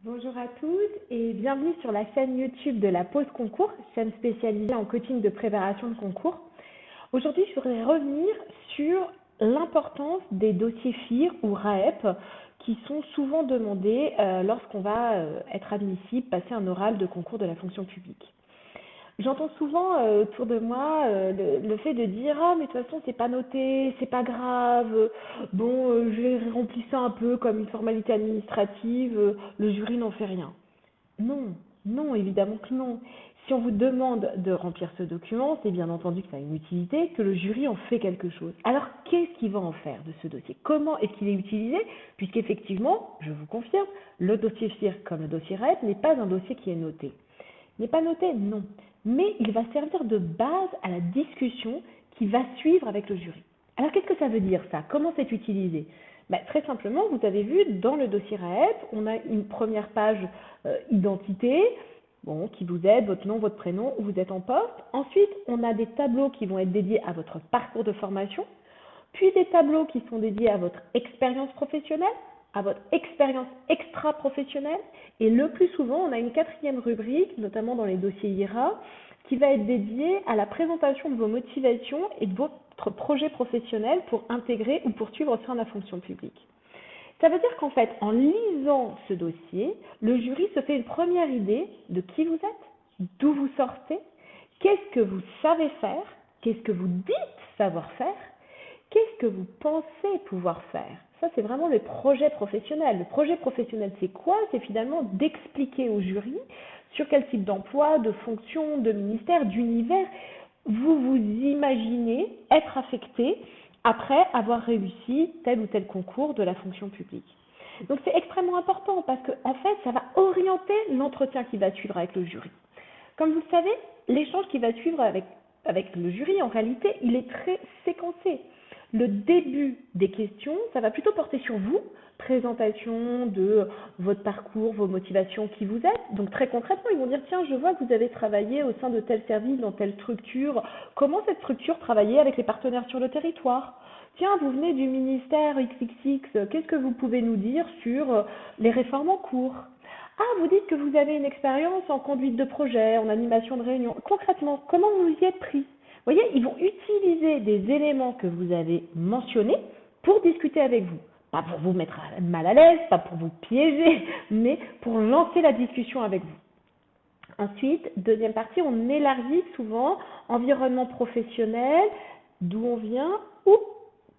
Bonjour à tous et bienvenue sur la chaîne YouTube de la Pause Concours, chaîne spécialisée en coaching de préparation de concours. Aujourd'hui, je voudrais revenir sur l'importance des dossiers FIR ou RAEP qui sont souvent demandés lorsqu'on va être admissible, passer un oral de concours de la fonction publique. J'entends souvent autour de moi le fait de dire ah mais de toute façon c'est pas noté, c'est pas grave, bon je vais remplir ça un peu comme une formalité administrative, le jury n'en fait rien. Non, non, évidemment que non. Si on vous demande de remplir ce document, c'est bien entendu que ça a une utilité, que le jury en fait quelque chose. Alors qu'est-ce qu'il va en faire de ce dossier? Comment est-ce qu'il est utilisé? Puisqu'effectivement, je vous confirme, le dossier FIR comme le dossier REP n'est pas un dossier qui est noté. N'est pas noté? Non. Mais il va servir de base à la discussion qui va suivre avec le jury. Alors qu'est-ce que ça veut dire ça? Comment c'est utilisé? Très simplement, vous avez vu dans le dossier RAEP, on a une première page identité, bon, qui vous aide, votre nom, votre prénom, où vous êtes en poste. Ensuite, on a des tableaux qui vont être dédiés à votre parcours de formation, puis des tableaux qui sont dédiés à votre expérience professionnelle, à votre expérience extra-professionnelle, et le plus souvent, on a une quatrième rubrique, notamment dans les dossiers IRA, qui va être dédiée à la présentation de vos motivations et de votre projet professionnel pour intégrer ou poursuivre au sein de la fonction publique. Ça veut dire qu'en fait, en lisant ce dossier, le jury se fait une première idée de qui vous êtes, d'où vous sortez, qu'est-ce que vous savez faire, qu'est-ce que vous dites savoir faire, qu'est-ce que vous pensez pouvoir faire. Ça, c'est vraiment le projet professionnel. Le projet professionnel, c'est quoi? C'est finalement d'expliquer au jury sur quel type d'emploi, de fonction, de ministère, d'univers vous vous imaginez être affecté après avoir réussi tel ou tel concours de la fonction publique. Donc c'est extrêmement important parce que en fait, ça va orienter l'entretien qui va suivre avec le jury. Comme vous le savez, l'échange qui va suivre avec le jury, en réalité, il est très séquencé. Le début des questions, ça va plutôt porter sur vous, présentation de votre parcours, vos motivations, qui vous êtes. Donc très concrètement, ils vont dire tiens, je vois que vous avez travaillé au sein de tel service, dans telle structure. Comment cette structure travaillait avec les partenaires sur le territoire? Tiens, vous venez du ministère XXX, qu'est-ce que vous pouvez nous dire sur les réformes en cours? Ah, vous dites que vous avez une expérience en conduite de projet, en animation de réunion. Concrètement, comment vous y êtes pris? Vous voyez, ils vont utiliser des éléments que vous avez mentionnés pour discuter avec vous. Pas pour vous mettre mal à l'aise, pas pour vous piéger, mais pour lancer la discussion avec vous. Ensuite, deuxième partie, on élargit souvent environnement professionnel, d'où on vient ou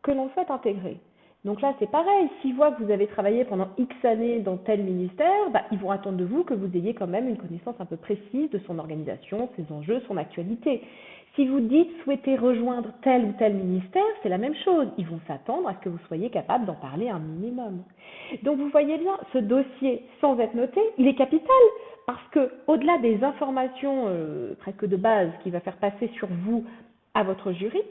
que l'on souhaite intégrer. Donc là, c'est pareil. S'ils voient que vous avez travaillé pendant X années dans tel ministère, ils vont attendre de vous que vous ayez quand même une connaissance un peu précise de son organisation, ses enjeux, son actualité. Si vous dites souhaiter rejoindre tel ou tel ministère, c'est la même chose. Ils vont s'attendre à ce que vous soyez capable d'en parler un minimum. Donc vous voyez bien, ce dossier, sans être noté, il est capital parce que au-delà des informations presque de base qu'il va faire passer sur vous à votre jury,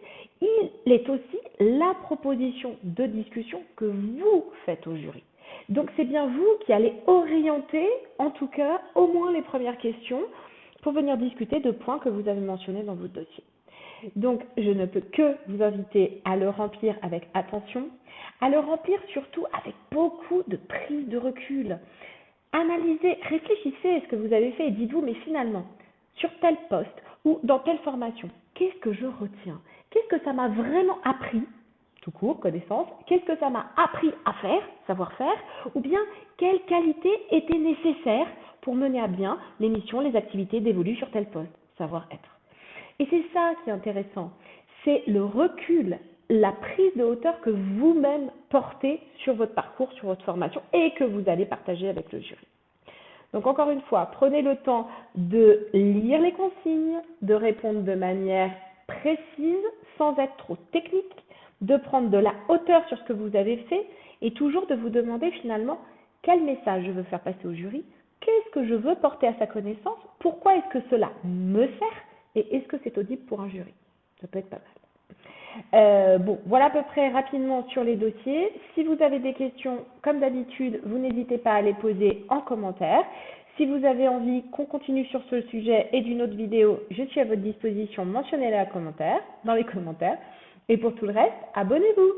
il est aussi la proposition de discussion que vous faites au jury. Donc c'est bien vous qui allez orienter, en tout cas, au moins les premières questions pour venir discuter de points que vous avez mentionnés dans votre dossier. Donc je ne peux que vous inviter à le remplir avec attention, à le remplir surtout avec beaucoup de prise de recul. Analysez, réfléchissez à ce que vous avez fait et dites-vous, mais finalement, sur tel poste ou dans telle formation, qu'est-ce que je retiens? Qu'est-ce que ça m'a vraiment appris, tout court, connaissance? Qu'est-ce que ça m'a appris à faire, savoir-faire? Ou bien, quelles qualités étaient nécessaires pour mener à bien les missions, les activités dévolues sur tel poste, savoir-être? Et c'est ça qui est intéressant, c'est le recul, la prise de hauteur que vous-même portez sur votre parcours, sur votre formation et que vous allez partager avec le jury. Donc encore une fois, prenez le temps de lire les consignes, de répondre de manière précise, sans être trop technique, de prendre de la hauteur sur ce que vous avez fait et toujours de vous demander finalement quel message je veux faire passer au jury, qu'est-ce que je veux porter à sa connaissance, pourquoi est-ce que cela me sert et est-ce que c'est audible pour un jury? Ça peut être pas mal. Bon, voilà à peu près rapidement sur les dossiers. Si vous avez des questions, comme d'habitude, vous n'hésitez pas à les poser en commentaire. Si vous avez envie qu'on continue sur ce sujet et d'une autre vidéo, je suis à votre disposition, mentionnez-les dans les commentaires. Et pour tout le reste, abonnez-vous.